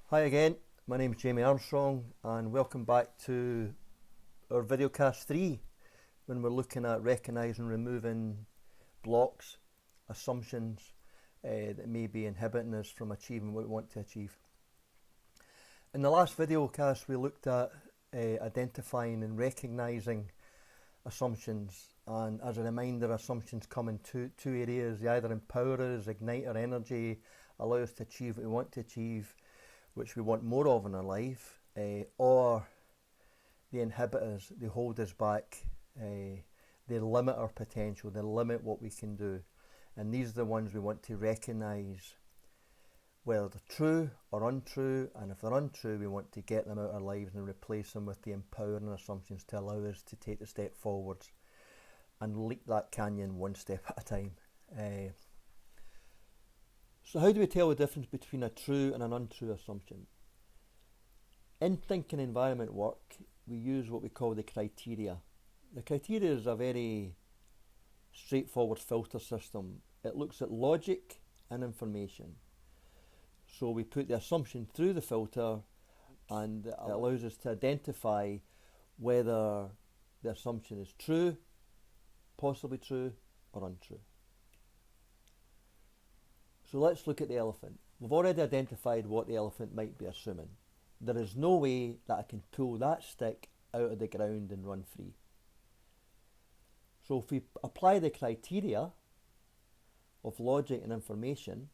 Hi again, my name is Jamie Armstrong and welcome back to our videocast 3 when we're looking at recognising and removing blocks, assumptions that may be inhibiting us from achieving what we want to achieve. In the last videocast we looked at identifying and recognising assumptions, and as a reminder, assumptions come in two areas. They either empower us, ignite our energy, allow us to achieve what we want to achieve, which we want more of in our life, or they inhibit us, they hold us back, they limit our potential, they limit what we can do. And these are the ones we want to recognise whether they're true or untrue, and if they're untrue we want to get them out of our lives and replace them with the empowering assumptions to allow us to take the step forwards and leap that canyon one step at a time. So how do we tell the difference between a true and an untrue assumption? In thinking environment work, we use what we call the criteria. The criteria is a very straightforward filter system. It looks at logic and information. So we put the assumption through the filter and it allows us to identify whether the assumption is true, possibly true, or untrue. So let's look at the elephant. We've already identified what the elephant might be assuming. There is no way that I can pull that stick out of the ground and run free. So if we apply the criteria of logic and information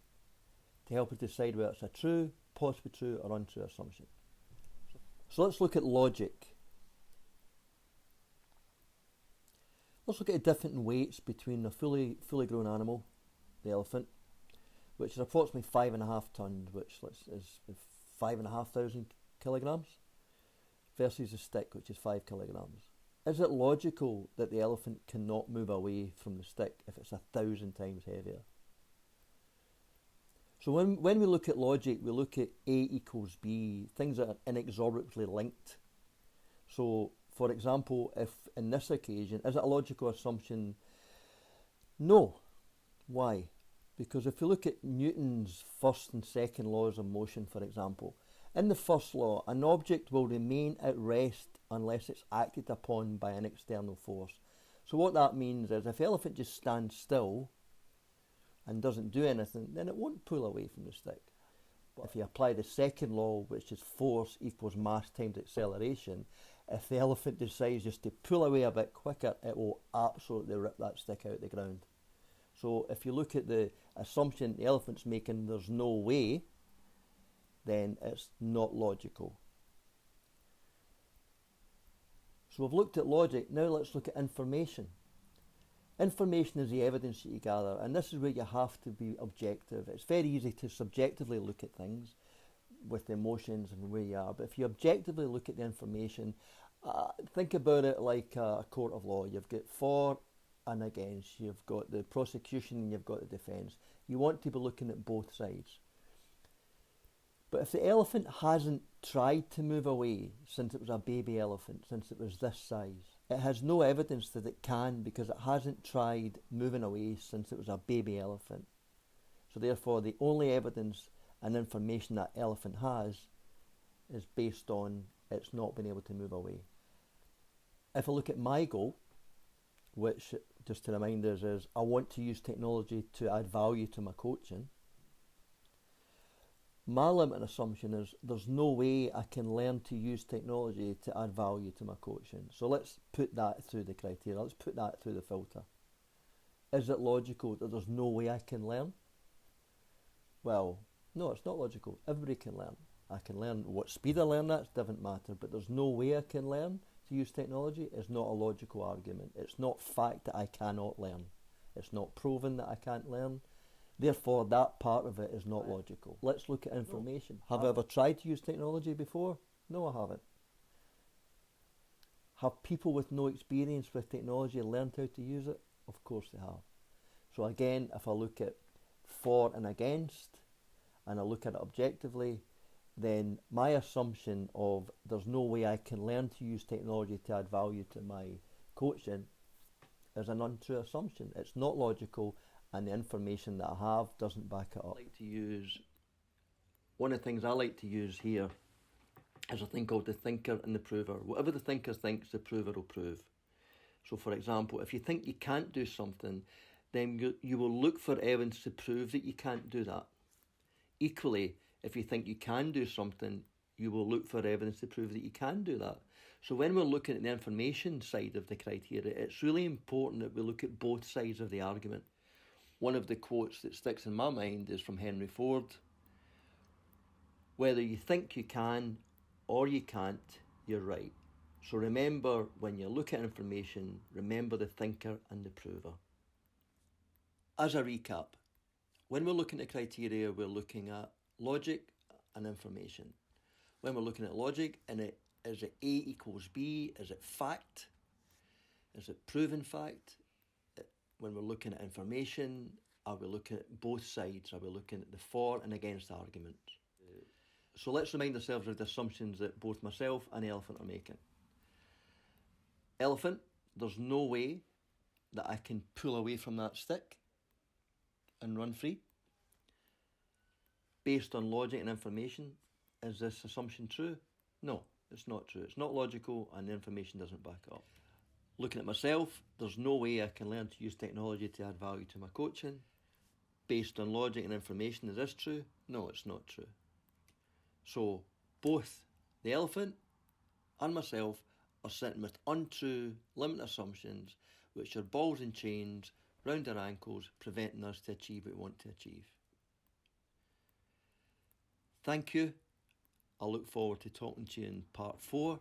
to help us decide whether it's a true, possibly true, or untrue assumption. So let's look at logic. Let's look at the different weights between a fully grown animal, the elephant, which is approximately 5.5 tonnes, which is 5,500 kilograms, versus a stick, which is 5 kilograms. Is it logical that the elephant cannot move away from the stick if it's 1,000 times heavier? So when we look at logic, we look at A equals B, things that are inexorably linked. So, for example, if in this occasion, is it a logical assumption? No. Why? Because if you look at Newton's first and second laws of motion, for example, in the first law, an object will remain at rest unless it's acted upon by an external force. So what that means is if the elephant just stands still and doesn't do anything, then it won't pull away from the stick. But if you apply the second law, which is force equals mass times acceleration, if the elephant decides just to pull away a bit quicker, it will absolutely rip that stick out of the ground. So if you look at the assumption the elephant's making, there's no way, then it's not logical. So we've looked at logic, now let's look at information. Information is the evidence that you gather, and this is where you have to be objective. It's very easy to subjectively look at things with emotions and where you are, but if you objectively look at the information, think about it like a court of law. You've got for and against, you've got the prosecution and you've got the defence. You want to be looking at both sides. But if the elephant hasn't tried to move away since it was a baby elephant, since it was this size, it has no evidence that it can, because it hasn't tried moving away since it was a baby elephant. So therefore the only evidence and information that elephant has is based on it's not been able to move away. If I look at my goal, which, just to remind us, is I want to use technology to add value to my coaching, my limiting assumption is there's no way I can learn to use technology to add value to my coaching. So let's put that through the criteria, let's put that through the filter. Is it logical that there's no way I can learn? Well, no, it's not logical. Everybody can learn. I can learn what speed I learn at, doesn't matter, but there's no way I can learn to use technology is not a logical argument. It's not fact that I cannot learn. It's not proven that I can't learn. Therefore, that part of it is not logical. Let's look at information. Have I ever tried to use technology before? No, I haven't. Have people with no experience with technology learned how to use it? Of course they have. So again, if I look at for and against, and I look at it objectively, then my assumption of there's no way I can learn to use technology to add value to my coaching is an untrue assumption. It's not logical, and the information that I have doesn't back it up. I like to use one of the things I like to use here is a thing called the thinker and the prover. Whatever the thinker thinks, the prover will prove. So, for example, if you think you can't do something, then you will look for evidence to prove that you can't do that. Equally, if you think you can do something, you will look for evidence to prove that you can do that. So when we're looking at the information side of the criteria, it's really important that we look at both sides of the argument. One of the quotes that sticks in my mind is from Henry Ford. Whether you think you can or you can't, you're right. So remember, when you look at information, remember the thinker and the prover. As a recap, when we're looking at criteria, we're looking at logic and information. When we're looking at logic, is it A equals B? Is it fact? Is it proven fact? When we're looking at information, are we looking at both sides? Are we looking at the for and against arguments? So let's remind ourselves of the assumptions that both myself and Elephant are making. Elephant, there's no way that I can pull away from that stick and run free. Based on logic and information, is this assumption true? No, it's not true. It's not logical and the information doesn't back it up. Looking at myself, there's no way I can learn to use technology to add value to my coaching. Based on logic and information, is this true? No, it's not true. So both the elephant and myself are sitting with untrue, limited assumptions, which are balls and chains round our ankles, preventing us to achieve what we want to achieve. Thank you. I look forward to talking to you in part 4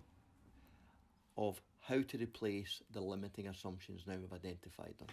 of how to replace the limiting assumptions now we've identified them.